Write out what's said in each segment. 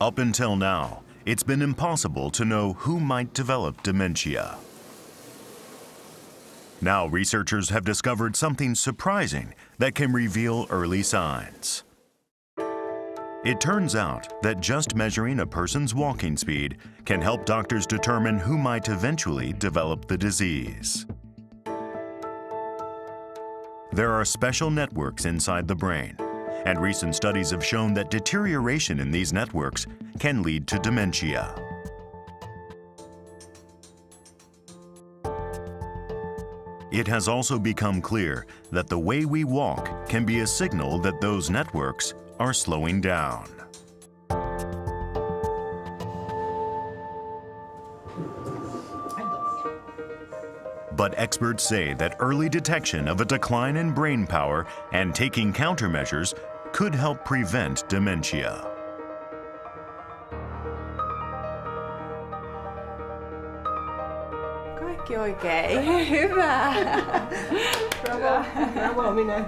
Up until now, it's been impossible to know who might develop dementia. Now researchers have discovered something surprising that can reveal early signs. It turns out that just measuring a person's walking speed can help doctors determine who might eventually develop the disease. There are special networks inside the brain, and recent studies have shown that deterioration in these networks can lead to dementia. It has also become clear that the way we walk can be a signal that those networks are slowing down. But experts say that early detection of a decline in brain power and taking countermeasures could help prevent dementia. Kaikki oikein. Hyvä. Bravo, minä.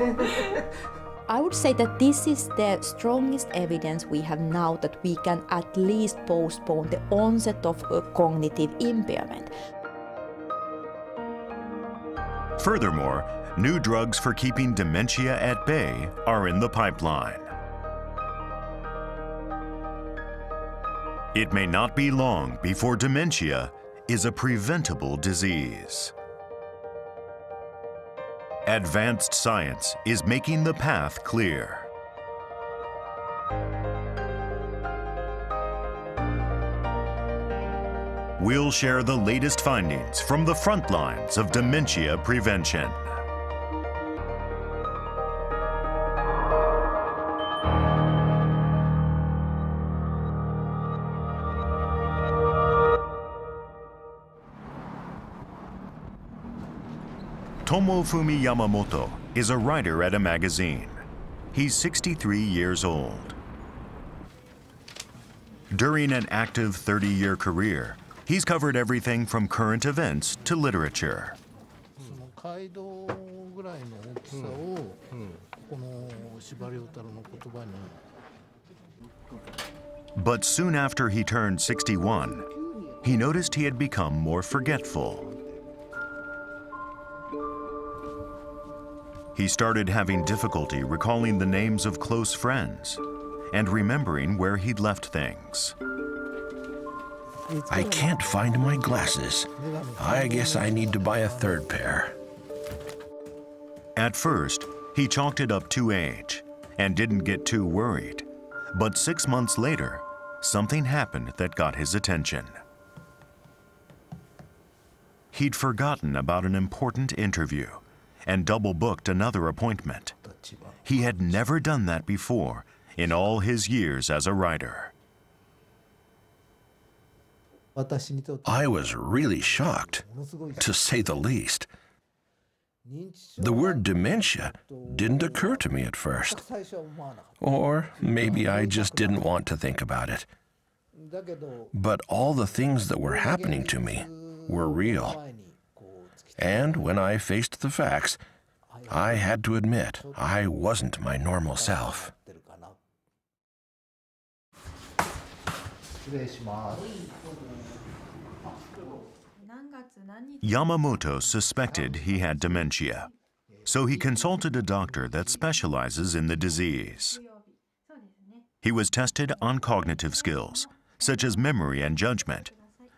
I would say that this is the strongest evidence we have now that we can at least postpone the onset of a cognitive impairment. Furthermore, new drugs for keeping dementia at bay are in the pipeline. It may not be long before dementia is a preventable disease. Advanced science is making the path clear. We'll share the latest findings from the front lines of dementia prevention. Tomofumi Yamamoto is a writer at a magazine. He's 63 years old. During an active 30-year career, he's covered everything from current events to literature. But soon after he turned 61, he noticed he had become more forgetful. He started having difficulty recalling the names of close friends and remembering where he'd left things. I can't find my glasses. I guess I need to buy a third pair. At first, he chalked it up to age and didn't get too worried. But 6 months later, something happened that got his attention. He'd forgotten about an important interview and double-booked another appointment. He had never done that before in all his years as a writer. I was really shocked, to say the least. The word dementia didn't occur to me at first. Or maybe I just didn't want to think about it. But all the things that were happening to me were real. And when I faced the facts, I had to admit I wasn't my normal self. Yamamoto suspected he had dementia, so he consulted a doctor that specializes in the disease. He was tested on cognitive skills, such as memory and judgment,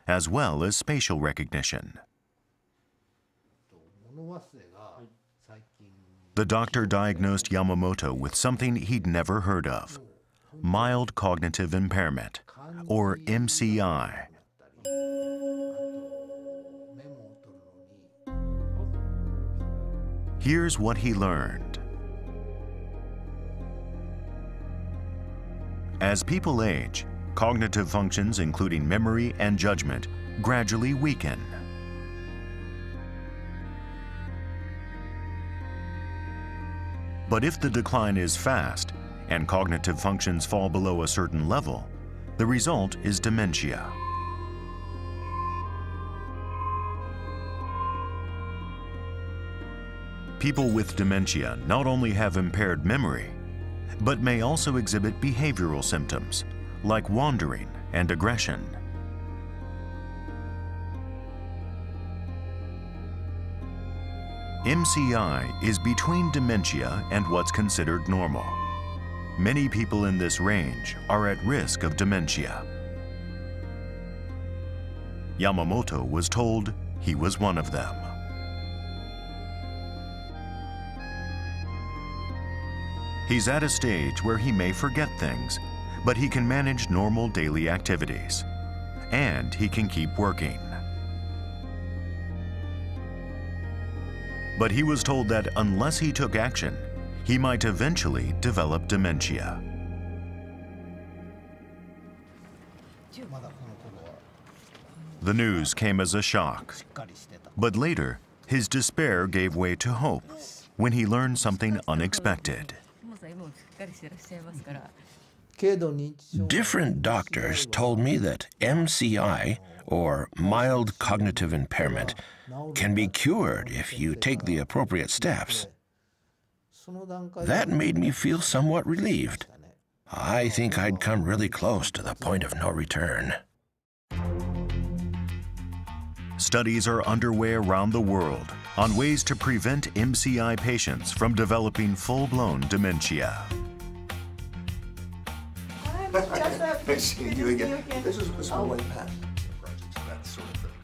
as well as spatial recognition. The doctor diagnosed Yamamoto with something he'd never heard of: mild cognitive impairment, or MCI. Here's what he learned. As people age, cognitive functions, including memory and judgment, gradually weaken. But if the decline is fast and cognitive functions fall below a certain level, the result is dementia. People with dementia not only have impaired memory, but may also exhibit behavioral symptoms like wandering and aggression. MCI is between dementia and what's considered normal. Many people in this range are at risk of dementia. Yamamoto was told he was one of them. He's at a stage where he may forget things, but he can manage normal daily activities, and he can keep working. But he was told that unless he took action, he might eventually develop dementia. The news came as a shock, but later, his despair gave way to hope when he learned something unexpected. Different doctors told me that MCI, or mild cognitive impairment, can be cured if you take the appropriate steps. That made me feel somewhat relieved. I think I'd come really close to the point of no return. Studies are underway around the world on ways to prevent MCI patients from developing full-blown dementia. Nice seeing you again. This is my way back.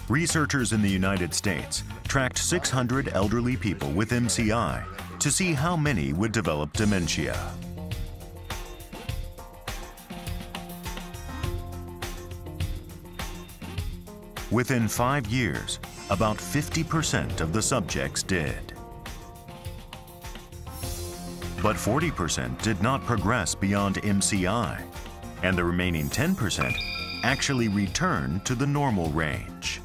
Researchers in the United States tracked 600 elderly people with MCI to see how many would develop dementia. Within 5 years, about 50% of the subjects did. But 40% did not progress beyond MCI, and the remaining 10% actually returned to the normal range.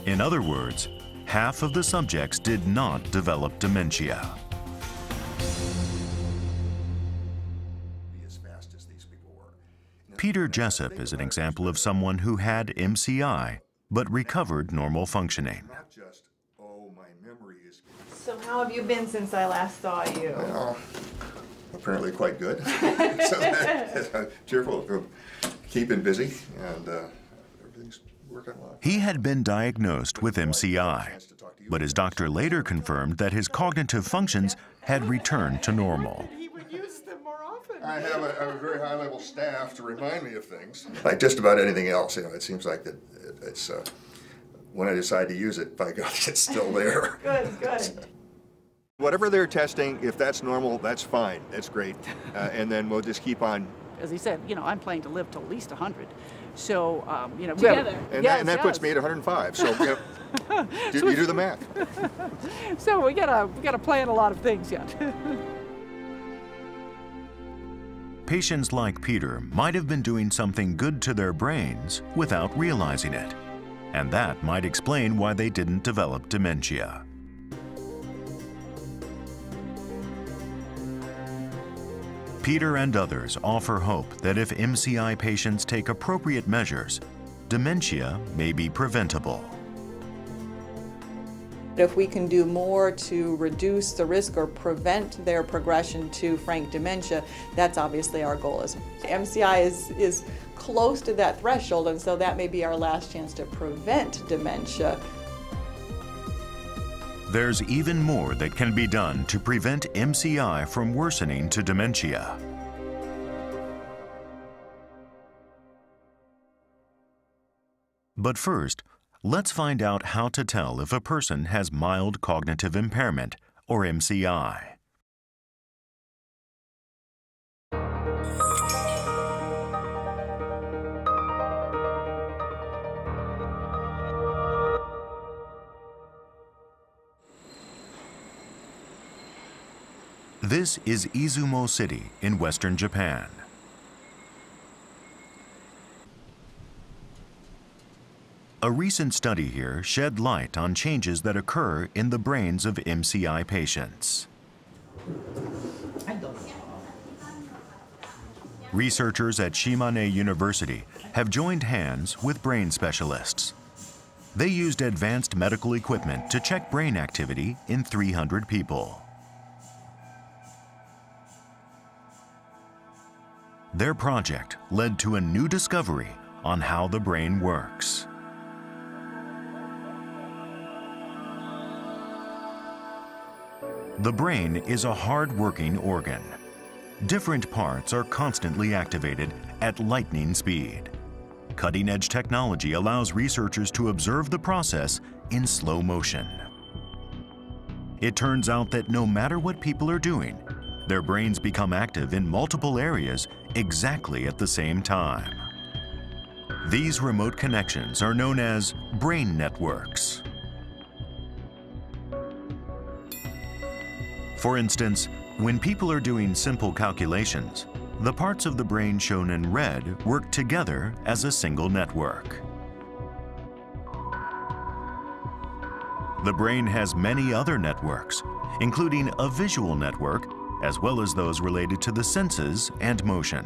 In other words, half of the subjects did not develop dementia. Peter Jessup is an example of someone who had MCI but recovered normal functioning. So how have you been since I last saw you? Well, apparently quite good. So I'm cheerful, keeping busy, and everything's working well. He had been diagnosed with MCI, but his doctor later confirmed that his cognitive functions had returned to normal. I have a very high-level staff to remind me of things. Like just about anything else, you know, it seems like that it's when I decide to use it, by God, it's still there. Good, good. Whatever they're testing, if that's normal, that's fine. That's great. And then we'll just keep on. As he said, you know, I'm planning to live to at least 100. So, you know, together. And that puts me at 105. So you do the math. So we gotta plan a lot of things yet. Patients like Peter might have been doing something good to their brains without realizing it, and that might explain why they didn't develop dementia. Peter and others offer hope that if MCI patients take appropriate measures, dementia may be preventable. If we can do more to reduce the risk or prevent their progression to frank dementia, that's obviously our goal. MCI is close to that threshold, and so that may be our last chance to prevent dementia. There's even more that can be done to prevent MCI from worsening to dementia. But first, let's find out how to tell if a person has mild cognitive impairment, or MCI. This is Izumo City in western Japan. A recent study here shed light on changes that occur in the brains of MCI patients. Researchers at Shimane University have joined hands with brain specialists. They used advanced medical equipment to check brain activity in 300 people. Their project led to a new discovery on how the brain works. The brain is a hard-working organ. Different parts are constantly activated at lightning speed. Cutting-edge technology allows researchers to observe the process in slow motion. It turns out that no matter what people are doing, their brains become active in multiple areas exactly at the same time. These remote connections are known as brain networks. For instance, when people are doing simple calculations, the parts of the brain shown in red work together as a single network. The brain has many other networks, including a visual network, as well as those related to the senses and motion.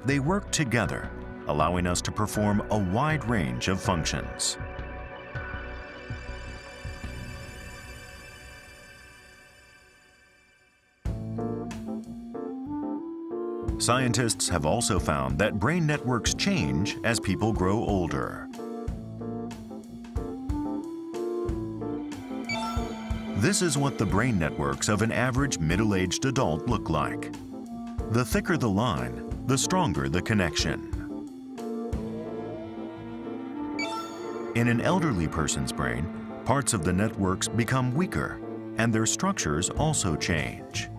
They work together, allowing us to perform a wide range of functions. Scientists have also found that brain networks change as people grow older. This is what the brain networks of an average middle-aged adult look like. The thicker the line, the stronger the connection. In an elderly person's brain, parts of the networks become weaker, and their structures also change.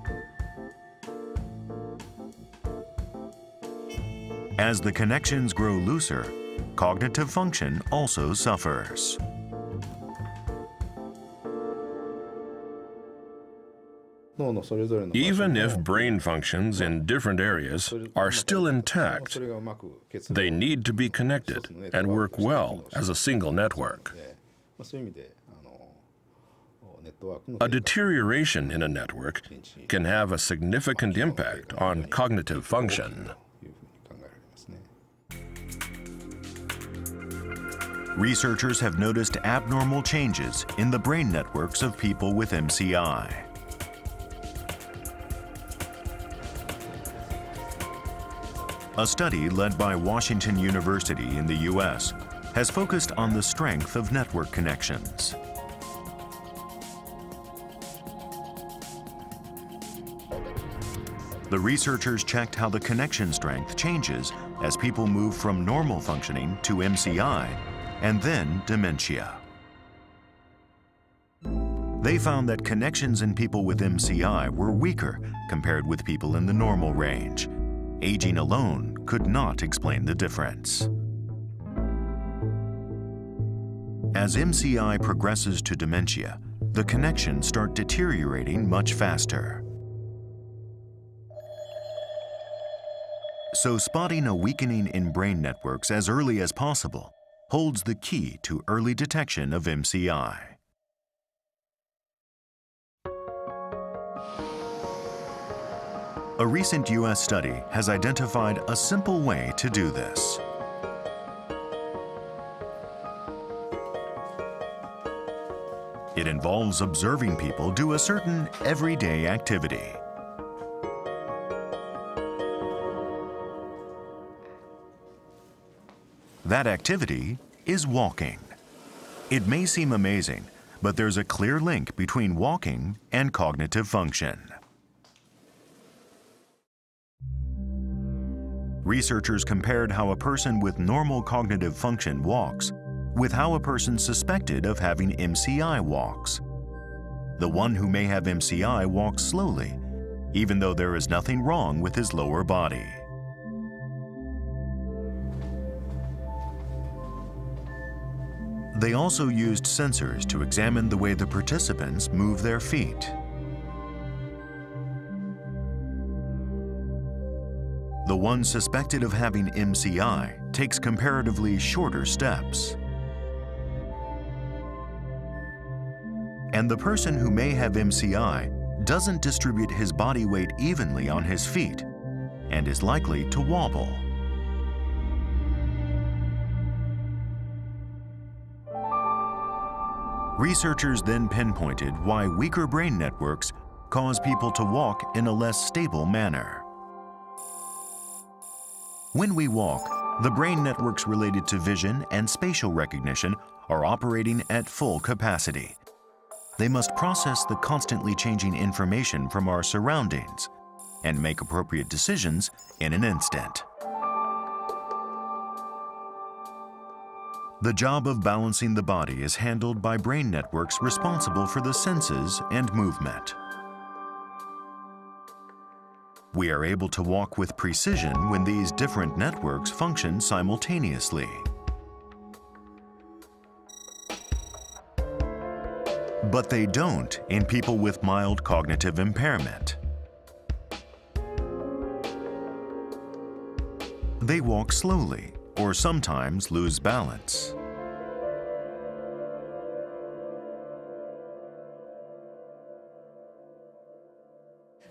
As the connections grow looser, cognitive function also suffers. Even if brain functions in different areas are still intact, they need to be connected and work well as a single network. A deterioration in a network can have a significant impact on cognitive function. Researchers have noticed abnormal changes in the brain networks of people with MCI. A study led by Washington University in the US has focused on the strength of network connections. The researchers checked how the connection strength changes as people move from normal functioning to MCI and then dementia. They found that connections in people with MCI were weaker compared with people in the normal range. Aging alone could not explain the difference. As MCI progresses to dementia, the connections start deteriorating much faster. So spotting a weakening in brain networks as early as possible holds the key to early detection of MCI. A recent US study has identified a simple way to do this. It involves observing people do a certain everyday activity. That activity is walking. It may seem amazing, but there's a clear link between walking and cognitive function. Researchers compared how a person with normal cognitive function walks with how a person suspected of having MCI walks. The one who may have MCI walks slowly, even though there is nothing wrong with his lower body. They also used sensors to examine the way the participants move their feet. The one suspected of having MCI takes comparatively shorter steps. And the person who may have MCI doesn't distribute his body weight evenly on his feet and is likely to wobble. Researchers then pinpointed why weaker brain networks cause people to walk in a less stable manner. When we walk, the brain networks related to vision and spatial recognition are operating at full capacity. They must process the constantly changing information from our surroundings and make appropriate decisions in an instant. The job of balancing the body is handled by brain networks responsible for the senses and movement. We are able to walk with precision when these different networks function simultaneously. But they don't in people with mild cognitive impairment. They walk slowly or sometimes lose balance.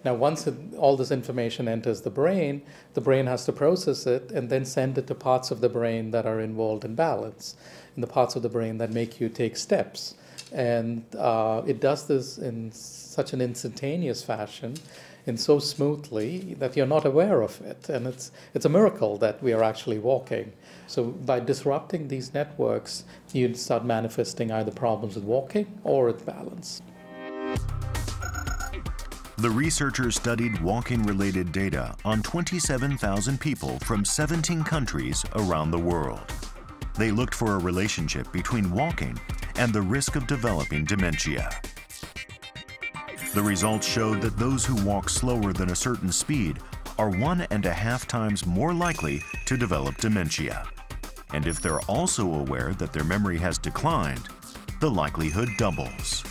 Now, once all this information enters the brain has to process it and then send it to parts of the brain that are involved in balance, and the parts of the brain that make you take steps. And it does this in such an instantaneous fashion and so smoothly that you're not aware of it. And it's a miracle that we are actually walking. So by disrupting these networks, you'd start manifesting either problems with walking or with balance. The researchers studied walking-related data on 27,000 people from 17 countries around the world. They looked for a relationship between walking and the risk of developing dementia. The results showed that those who walk slower than a certain speed are 1.5 times more likely to develop dementia. And if they're also aware that their memory has declined, the likelihood doubles.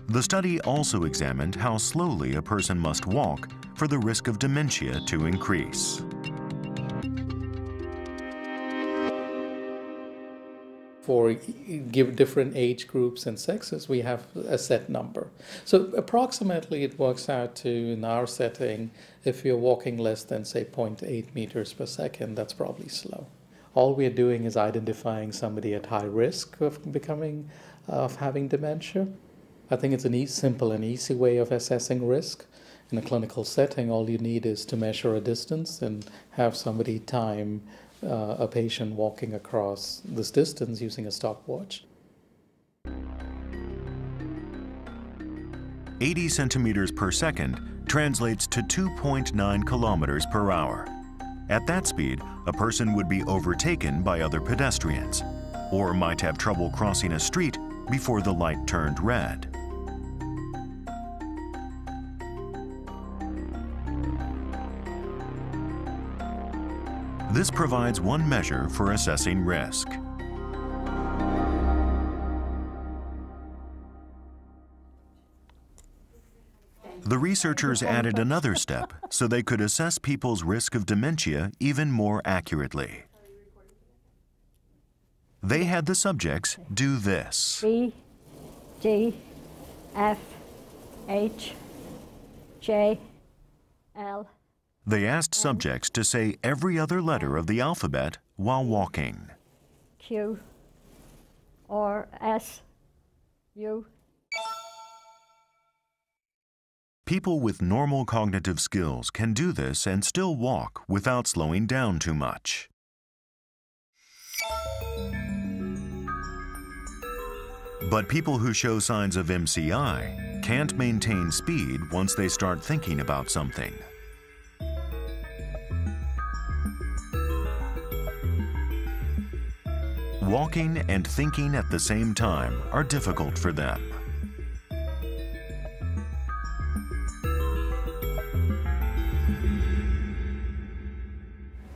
The study also examined how slowly a person must walk for the risk of dementia to increase. For different age groups and sexes, we have a set number. So approximately it works out to, in our setting, if you're walking less than, say, 0.8 meters per second, that's probably slow. All we're doing is identifying somebody at high risk of having dementia. I think it's a simple and easy way of assessing risk. In a clinical setting, all you need is to measure a distance and have somebody time a patient walking across this distance using a stopwatch. 80 centimeters per second translates to 2.9 kilometers per hour. At that speed, a person would be overtaken by other pedestrians, or might have trouble crossing a street before the light turned red. This provides one measure for assessing risk. The researchers added another step so they could assess people's risk of dementia even more accurately. They had the subjects do this. B, D, F, H, J, L. They asked subjects to say every other letter of the alphabet while walking. Q, or S, U. People with normal cognitive skills can do this and still walk without slowing down too much. But people who show signs of MCI can't maintain speed once they start thinking about something. Walking and thinking at the same time are difficult for them.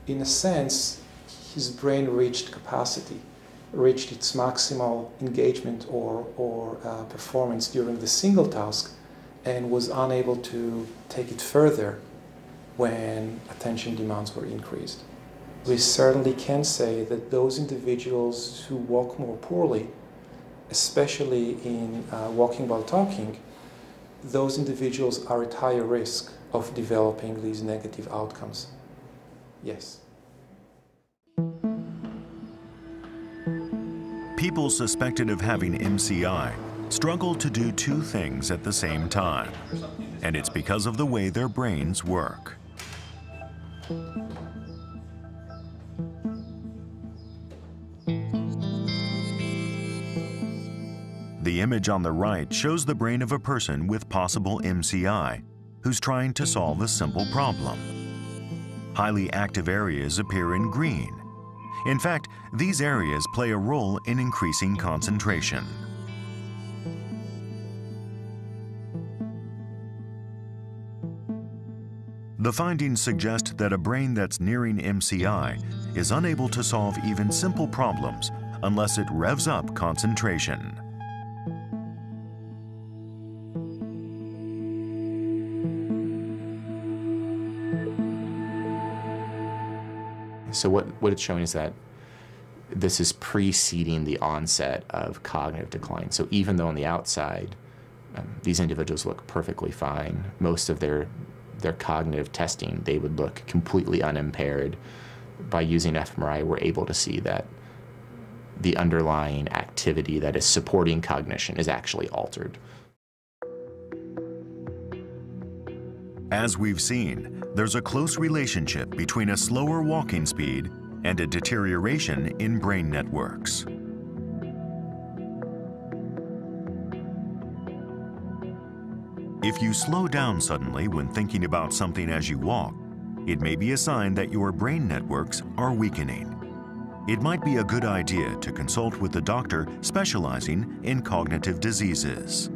In a sense, his brain reached capacity, reached its maximal engagement or performance during the single task, and was unable to take it further when attention demands were increased. We certainly can say that those individuals who walk more poorly, especially in walking while talking, those individuals are at higher risk of developing these negative outcomes. Yes. People suspected of having MCI struggle to do two things at the same time, and it's because of the way their brains work. The image on the right shows the brain of a person with possible MCI who's trying to solve a simple problem. Highly active areas appear in green. In fact, these areas play a role in increasing concentration. The findings suggest that a brain that's nearing MCI is unable to solve even simple problems unless it revs up concentration. So what it's showing is that this is preceding the onset of cognitive decline. So even though on the outside, these individuals look perfectly fine, most of their cognitive testing, they would look completely unimpaired. By using fMRI, we're able to see that the underlying activity that is supporting cognition is actually altered. As we've seen, there's a close relationship between a slower walking speed and a deterioration in brain networks. If you slow down suddenly when thinking about something as you walk, it may be a sign that your brain networks are weakening. It might be a good idea to consult with a doctor specializing in cognitive diseases.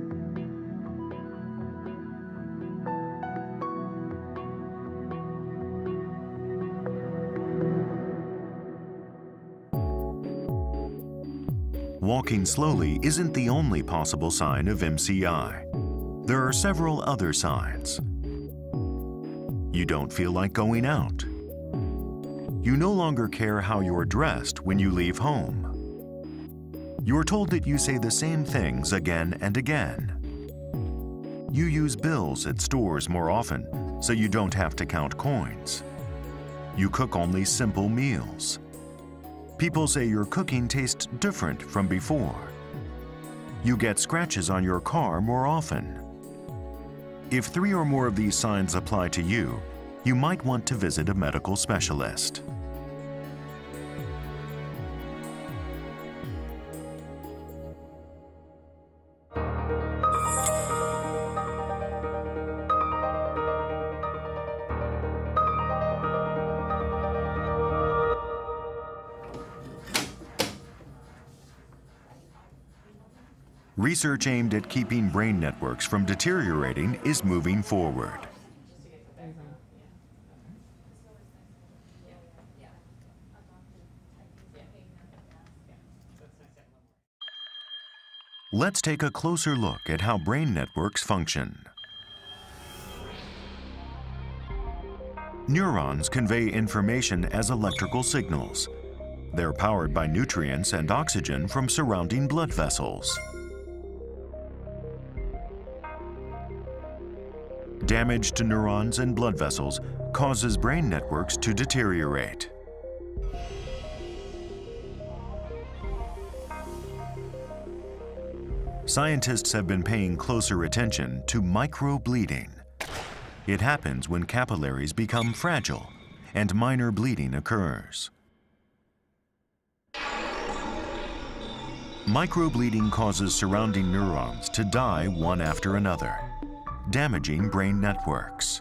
Walking slowly isn't the only possible sign of MCI. There are several other signs. You don't feel like going out. You no longer care how you're dressed when you leave home. You're told that you say the same things again and again. You use bills at stores more often, so you don't have to count coins. You cook only simple meals. People say your cooking tastes different from before. You get scratches on your car more often. If 3 or more of these signs apply to you, you might want to visit a medical specialist. Research aimed at keeping brain networks from deteriorating is moving forward. Let's take a closer look at how brain networks function. Neurons convey information as electrical signals. They're powered by nutrients and oxygen from surrounding blood vessels. Damage to neurons and blood vessels causes brain networks to deteriorate. Scientists have been paying closer attention to microbleeding. It happens when capillaries become fragile and minor bleeding occurs. Microbleeding causes surrounding neurons to die one after another, damaging brain networks.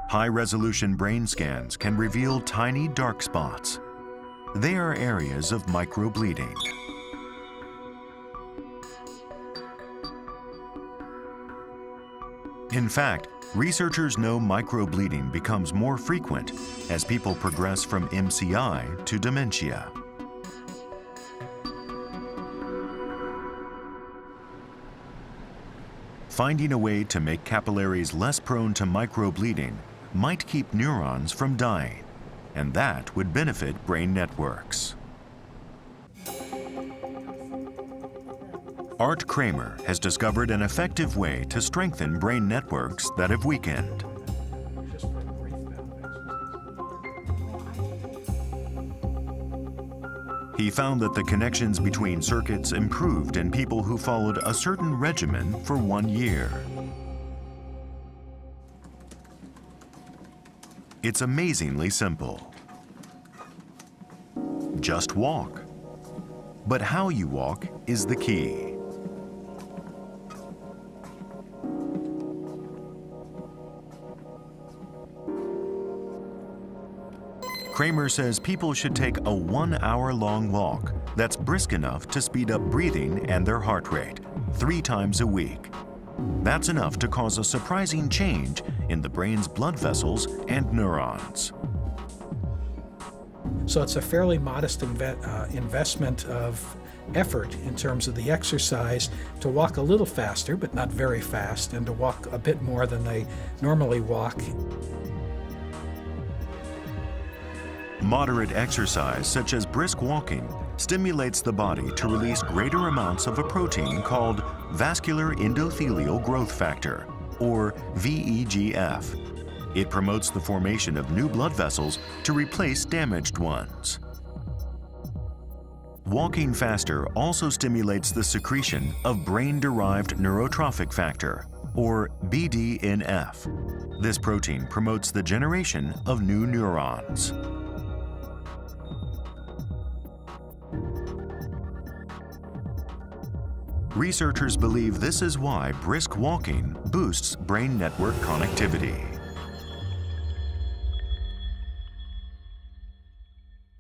High-resolution brain scans can reveal tiny dark spots. They are areas of microbleeding. In fact, researchers know microbleeding becomes more frequent as people progress from MCI to dementia. Finding a way to make capillaries less prone to microbleeding might keep neurons from dying, and that would benefit brain networks. Art Kramer has discovered an effective way to strengthen brain networks that have weakened. He found that the connections between circuits improved in people who followed a certain regimen for 1 year. It's amazingly simple. Just walk. But how you walk is the key. Kramer says people should take a 1 hour-long walk that's brisk enough to speed up breathing and their heart rate 3 times a week. That's enough to cause a surprising change in the brain's blood vessels and neurons. So it's a fairly modest investment of effort in terms of the exercise to walk a little faster, but not very fast, and to walk a bit more than they normally walk. Moderate exercise, such as brisk walking, stimulates the body to release greater amounts of a protein called vascular endothelial growth factor, or VEGF. It promotes the formation of new blood vessels to replace damaged ones. Walking faster also stimulates the secretion of brain-derived neurotrophic factor, or BDNF. This protein promotes the generation of new neurons. Researchers believe this is why brisk walking boosts brain network connectivity.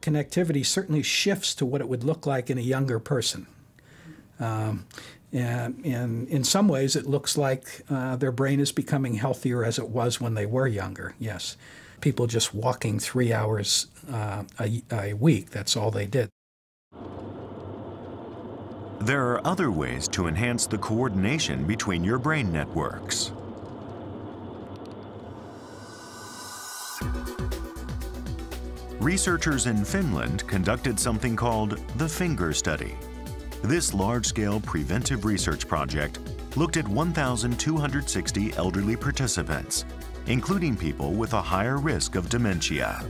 Connectivity certainly shifts to what it would look like in a younger person. And in some ways, it looks like their brain is becoming healthier as it was when they were younger, yes. People just walking 3 hours a week, that's all they did. There are other ways to enhance the coordination between your brain networks. Researchers in Finland conducted something called the Finger Study. This large-scale preventive research project looked at 1,260 elderly participants, including people with a higher risk of dementia.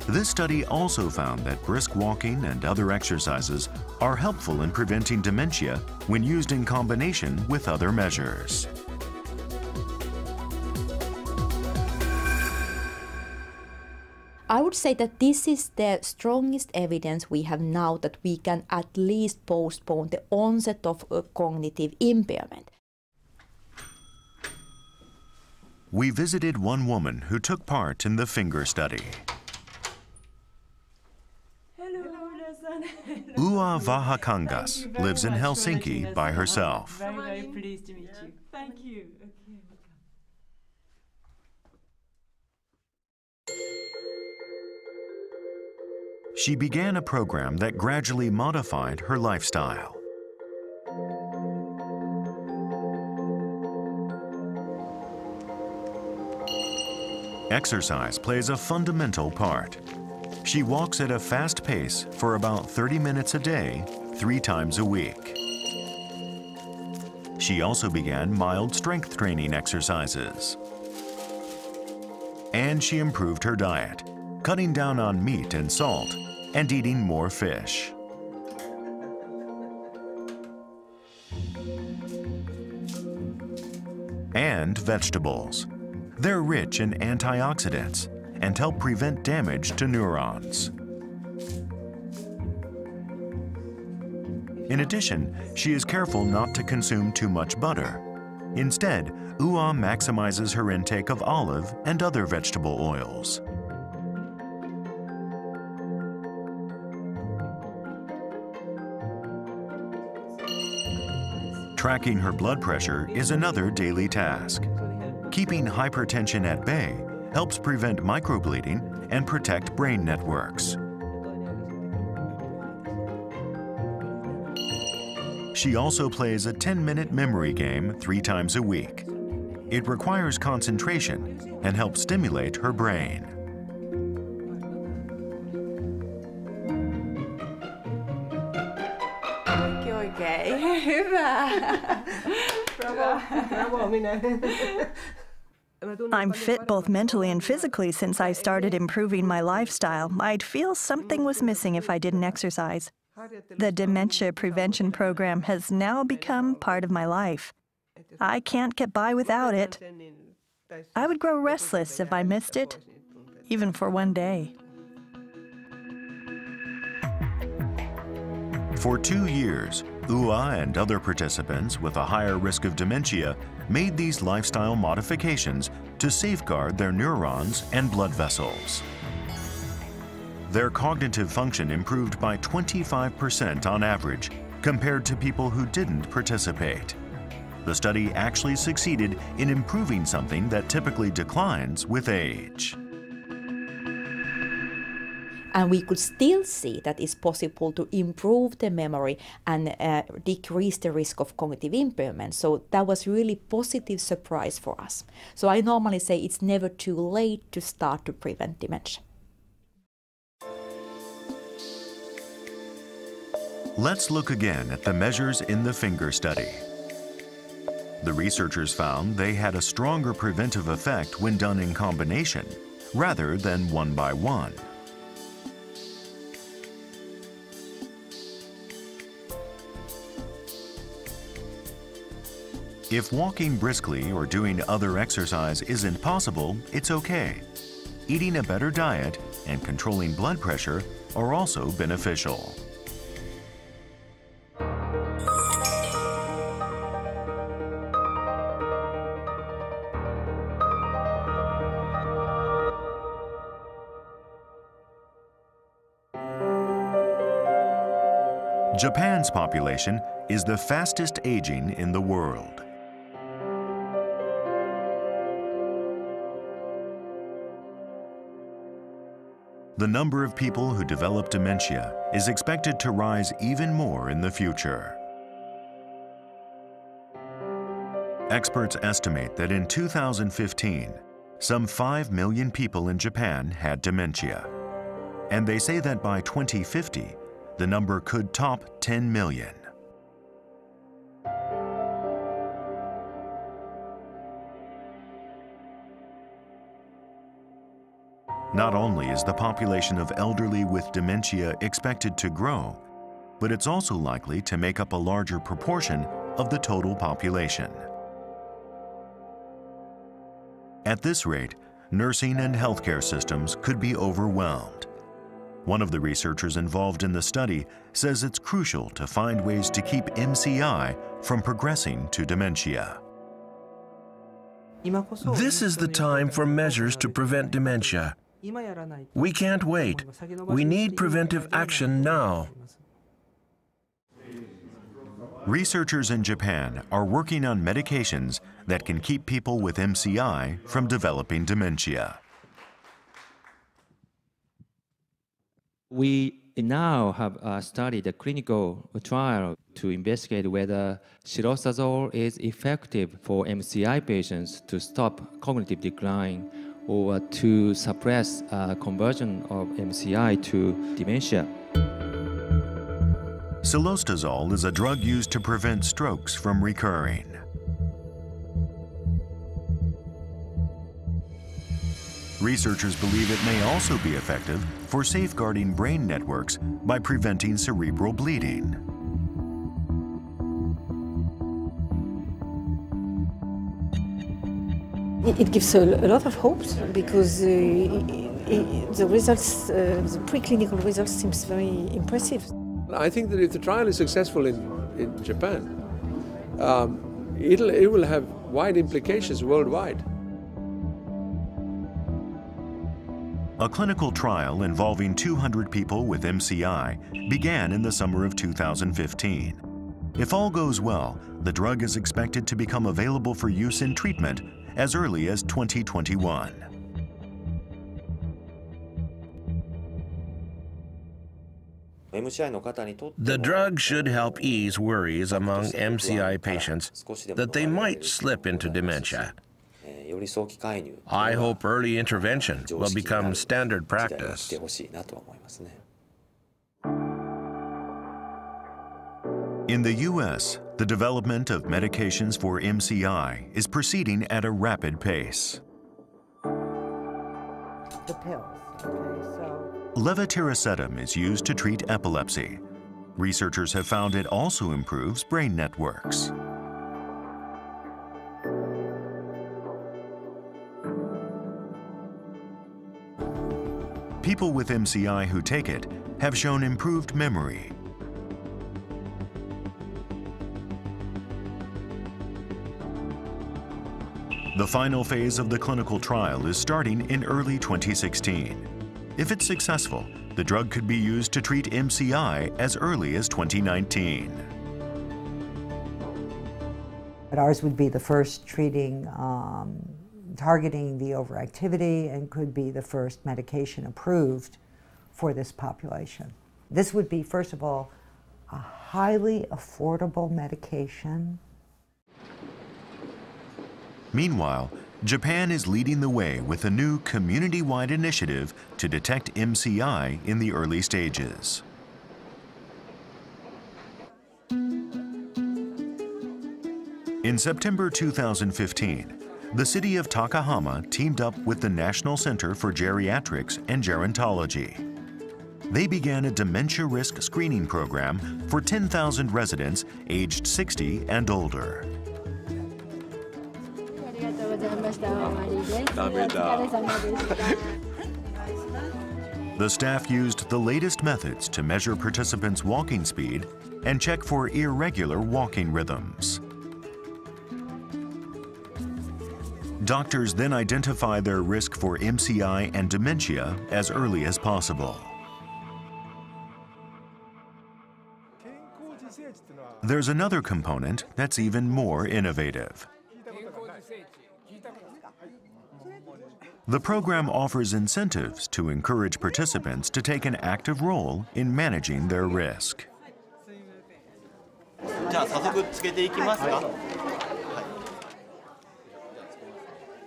This study also found that brisk walking and other exercises are helpful in preventing dementia when used in combination with other measures. I would say that this is the strongest evidence we have now that we can at least postpone the onset of a cognitive impairment. We visited one woman who took part in the Finger Study. Ua Vahakangas lives in Helsinki by herself. Very, very pleased to meet you. Thank you. She began a program that gradually modified her lifestyle. Exercise plays a fundamental part. She walks at a fast pace for about 30 minutes a day, 3 times a week. She also began mild strength training exercises. And she improved her diet, cutting down on meat and salt, and eating more fish. And vegetables. They're rich in antioxidants and help prevent damage to neurons. In addition, she is careful not to consume too much butter. Instead, Ua maximizes her intake of olive and other vegetable oils. Tracking her blood pressure is another daily task. Keeping hypertension at bay helps prevent microbleeding and protect brain networks. She also plays a 10-minute memory game 3 times a week. It requires concentration and helps stimulate her brain. Hyvä. Bravo, minä. I'm fit both mentally and physically since I started improving my lifestyle. I'd feel something was missing if I didn't exercise. The dementia prevention program has now become part of my life. I can't get by without it. I would grow restless if I missed it, even for one day. For 2 years, UA and other participants with a higher risk of dementia made these lifestyle modifications to safeguard their neurons and blood vessels. Their cognitive function improved by 25% on average compared to people who didn't participate. The study actually succeeded in improving something that typically declines with age. And we could still see that it's possible to improve the memory and decrease the risk of cognitive impairment. So that was really positive surprise for us. So I normally say it's never too late to start to prevent dementia. Let's look again at the measures in the finger study. The researchers found they had a stronger preventive effect when done in combination, rather than one by one. If walking briskly or doing other exercise isn't possible, it's okay. Eating a better diet and controlling blood pressure are also beneficial. Japan's population is the fastest aging in the world. The number of people who develop dementia is expected to rise even more in the future. Experts estimate that in 2015, some 5 million people in Japan had dementia. And they say that by 2050, the number could top 10 million. Not only is the population of elderly with dementia expected to grow, but it's also likely to make up a larger proportion of the total population. At this rate, nursing and healthcare systems could be overwhelmed. One of the researchers involved in the study says it's crucial to find ways to keep MCI from progressing to dementia. This is the time for measures to prevent dementia. We can't wait. We need preventive action now. Researchers in Japan are working on medications that can keep people with MCI from developing dementia. We now have studied a clinical trial to investigate whether cilostazol is effective for MCI patients to stop cognitive decline or to suppress conversion of MCI to dementia. Cilostazol is a drug used to prevent strokes from recurring. Researchers believe it may also be effective for safeguarding brain networks by preventing cerebral bleeding. It gives a lot of hope because the results, the preclinical results, seems very impressive. I think that if the trial is successful in Japan, it will have wide implications worldwide. A clinical trial involving 200 people with MCI began in the summer of 2015. If all goes well, the drug is expected to become available for use in treatment as early as 2021. The drug should help ease worries among MCI patients that they might slip into dementia. I hope early intervention will become standard practice. In the U.S., the development of medications for MCI is proceeding at a rapid pace. the pills. Okay, so Levetiracetam is used to treat epilepsy. Researchers have found it also improves brain networks. People with MCI who take it have shown improved memory. The final phase of the clinical trial is starting in early 2016. If it's successful, the drug could be used to treat MCI as early as 2019. but ours would be the first treating, targeting the overactivity, and could be the first medication approved for this population. This would be, first of all, a highly affordable medication. Meanwhile, Japan is leading the way with a new community-wide initiative to detect MCI in the early stages. In September 2015, the city of Takahama teamed up with the National Center for Geriatrics and Gerontology. They began a dementia risk screening program for 10,000 residents aged 60 and older. The staff used the latest methods to measure participants' walking speed and check for irregular walking rhythms. Doctors then identify their risk for MCI and dementia as early as possible. There's another component that's even more innovative. The program offers incentives to encourage participants to take an active role in managing their risk.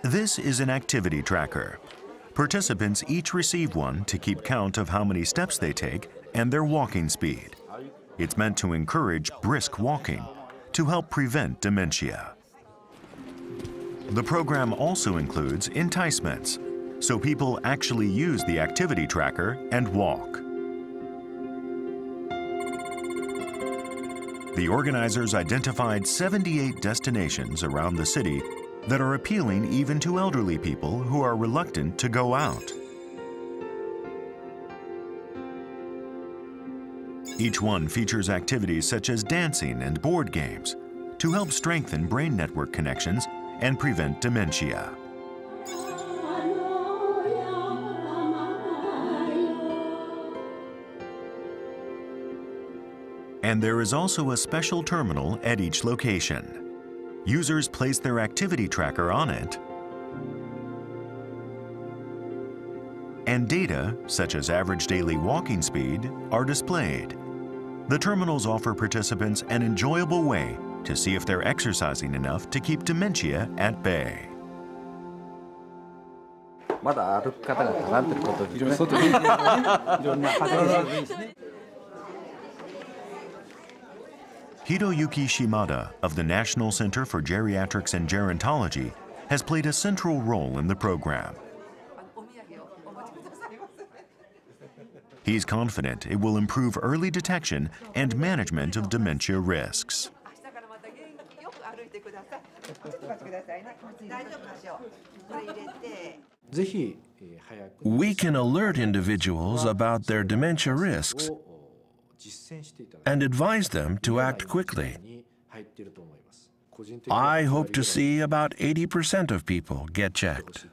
This is an activity tracker. Participants each receive one to keep count of how many steps they take and their walking speed. It's meant to encourage brisk walking to help prevent dementia. The program also includes enticements, so people actually use the activity tracker and walk. The organizers identified 78 destinations around the city that are appealing even to elderly people who are reluctant to go out. Each one features activities such as dancing and board games to help strengthen brain network connections and prevent dementia. And there is also a special terminal at each location. Users place their activity tracker on it, and data, such as average daily walking speed, are displayed. The terminals offer participants an enjoyable way to see if they're exercising enough to keep dementia at bay. Hiroyuki Shimada of the National Center for Geriatrics and Gerontology has played a central role in the program. He's confident it will improve early detection and management of dementia risks. We can alert individuals about their dementia risks and advise them to act quickly. I hope to see about 80% of people get checked.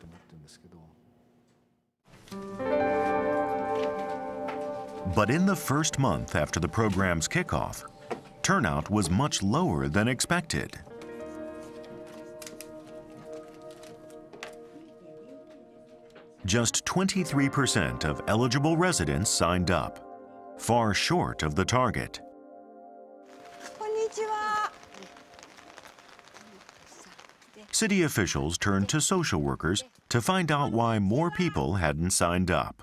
But in the first month after the program's kickoff, turnout was much lower than expected. Just 23% of eligible residents signed up, far short of the target. City officials turned to social workers to find out why more people hadn't signed up.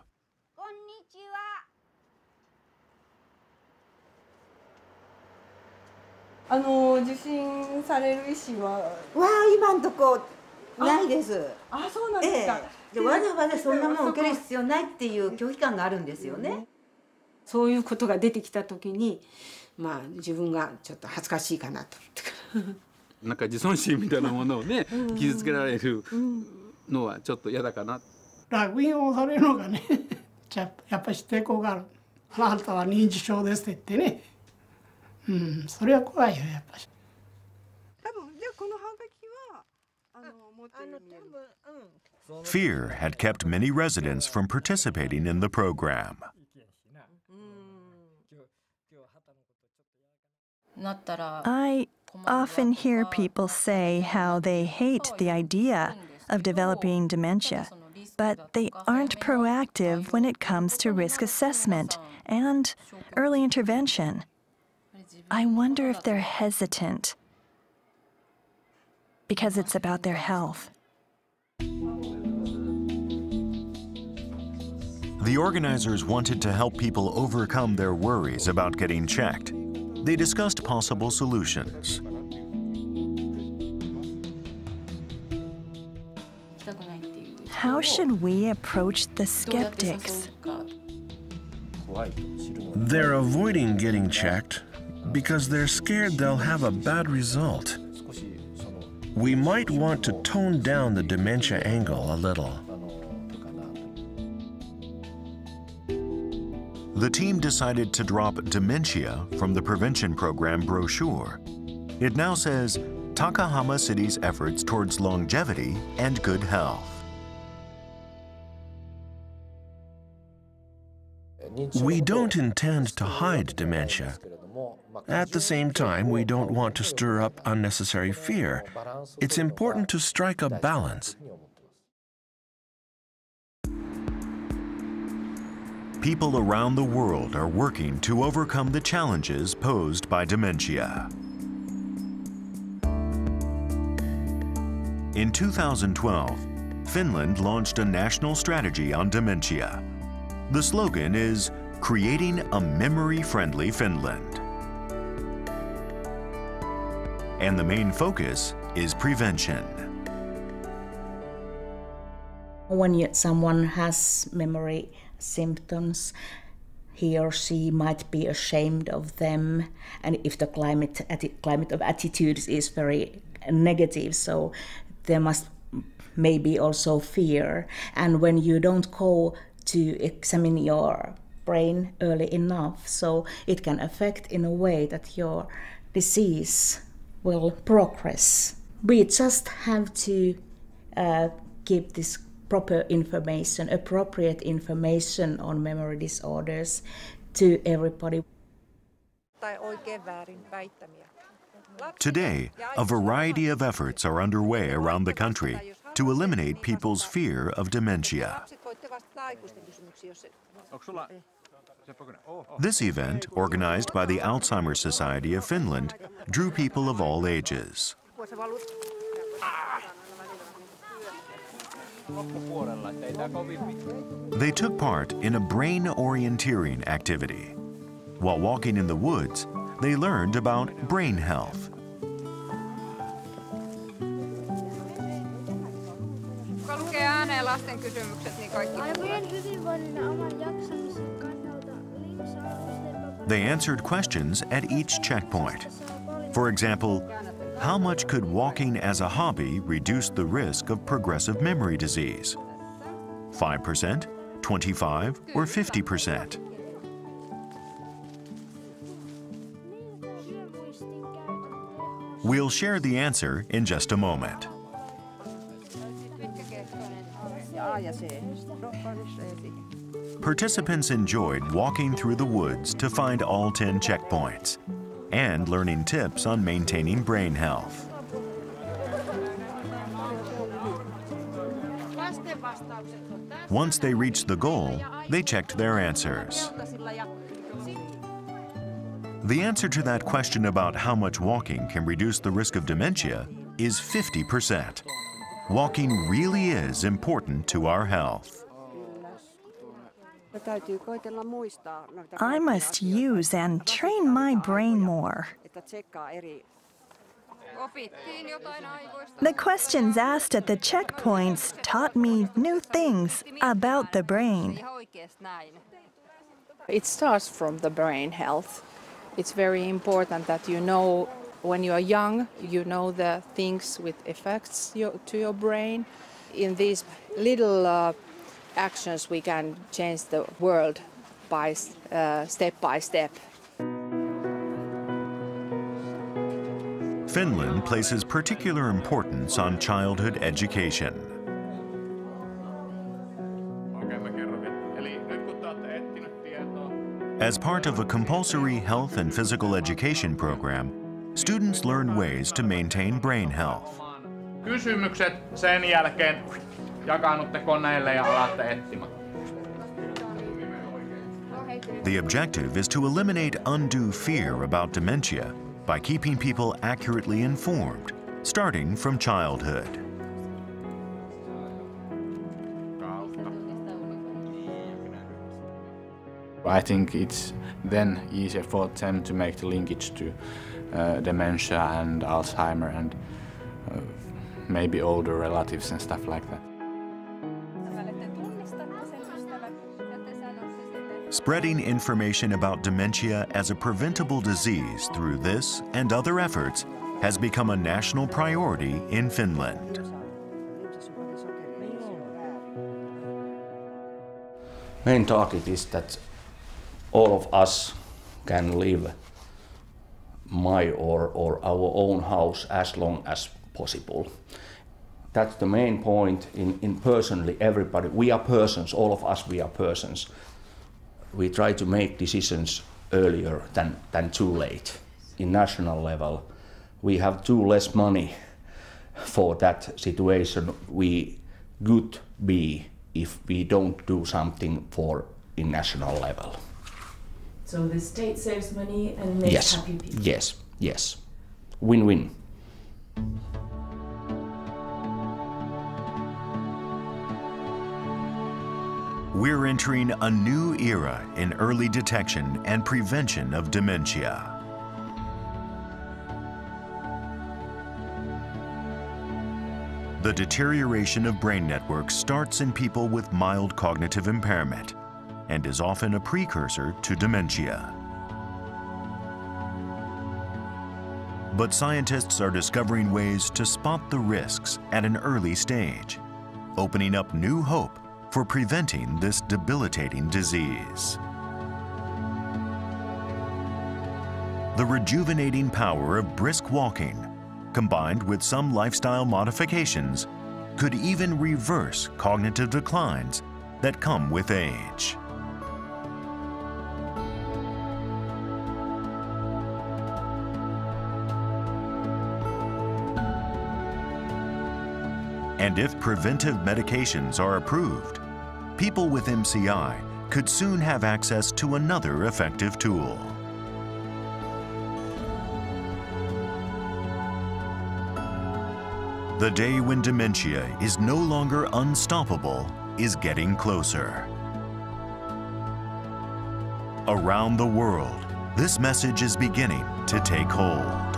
ないです。あ、そうなんですか。で、わざわざそんなもん受ける必要ないっていう拒否感があるんですよね。そういうことが出てきた時に、まあ自分がちょっと恥ずかしいかなと思って。なんか自尊心みたいなものをね、傷つけられるのはちょっと嫌だかな。楽印をされるのがね、やっぱり抵抗がある。あなたは認知症ですって言ってね。それは怖いよ、やっぱり。Fear had kept many residents from participating in the program. I often hear people say how they hate the idea of developing dementia, but they aren't proactive when it comes to risk assessment and early intervention. I wonder if they're hesitant because it's about their health. The organizers wanted to help people overcome their worries about getting checked. They discussed possible solutions. How should we approach the skeptics? They're avoiding getting checked because they're scared they'll have a bad result. We might want to tone down the dementia angle a little. The team decided to drop dementia from the prevention program brochure. It now says Takahama City's efforts towards longevity and good health. We don't intend to hide dementia. At the same time, we don't want to stir up unnecessary fear. It's important to strike a balance. People around the world are working to overcome the challenges posed by dementia. In 2012, Finland launched a national strategy on dementia. The slogan is, "Creating a Memory-Friendly Finland." And the main focus is prevention. When someone has memory symptoms, he or she might be ashamed of them, and if the climate of attitudes is very negative, so there must maybe also fear. And when you don't go to examine your brain early enough, so it can affect in a way that your disease will progress. We just have to give this proper information, appropriate information on memory disorders to everybody. Today, a variety of efforts are underway around the country to eliminate people's fear of dementia. This event, organized by the Alzheimer's Society of Finland, drew people of all ages. They took part in a brain orienteering activity. While walking in the woods, they learned about brain health. They answered questions at each checkpoint. For example, how much could walking as a hobby reduce the risk of progressive memory disease? 5%, 25%, or 50%? We'll share the answer in just a moment. Participants enjoyed walking through the woods to find all 10 checkpoints and learning tips on maintaining brain health. Once they reached the goal, they checked their answers. The answer to that question about how much walking can reduce the risk of dementia is 50%. Walking really is important to our health. I must use and train my brain more. The questions asked at the checkpoints taught me new things about the brain. It starts from the brain health. It's very important that you know when you are young, you know the things with effects to your brain. In these little actions, we can change the world by step by step. Finland places particular importance on childhood education. As part of a compulsory health and physical education program, students learn ways to maintain brain health. Kysymykset sen jälkeen jakaannutte koneille ja alatte etsimään. The objective is to eliminate undue fear about dementia by keeping people accurately informed, starting from childhood. I think it's then easier for them to make the linkage to dementia and Alzheimer and maybe older relatives and stuff like that. Spreading information about dementia as a preventable disease through this and other efforts has become a national priority in Finland. Main target is that all of us can live my or our own house as long as possible. That's the main point in personally everybody. We are persons, all of us, we are persons. We try to make decisions earlier than too late. In national level, we have too less money for that situation. We could be if we don't do something for in national level. So the state saves money and makes happy people? Yes, yes. Win-win. We're entering a new era in early detection and prevention of dementia. The deterioration of brain networks starts in people with mild cognitive impairment and is often a precursor to dementia. But scientists are discovering ways to spot the risks at an early stage, opening up new hope for preventing this debilitating disease. The rejuvenating power of brisk walking, combined with some lifestyle modifications, could even reverse cognitive declines that come with age. And if preventive medications are approved, people with MCI could soon have access to another effective tool. The day when dementia is no longer unstoppable is getting closer. Around the world, this message is beginning to take hold.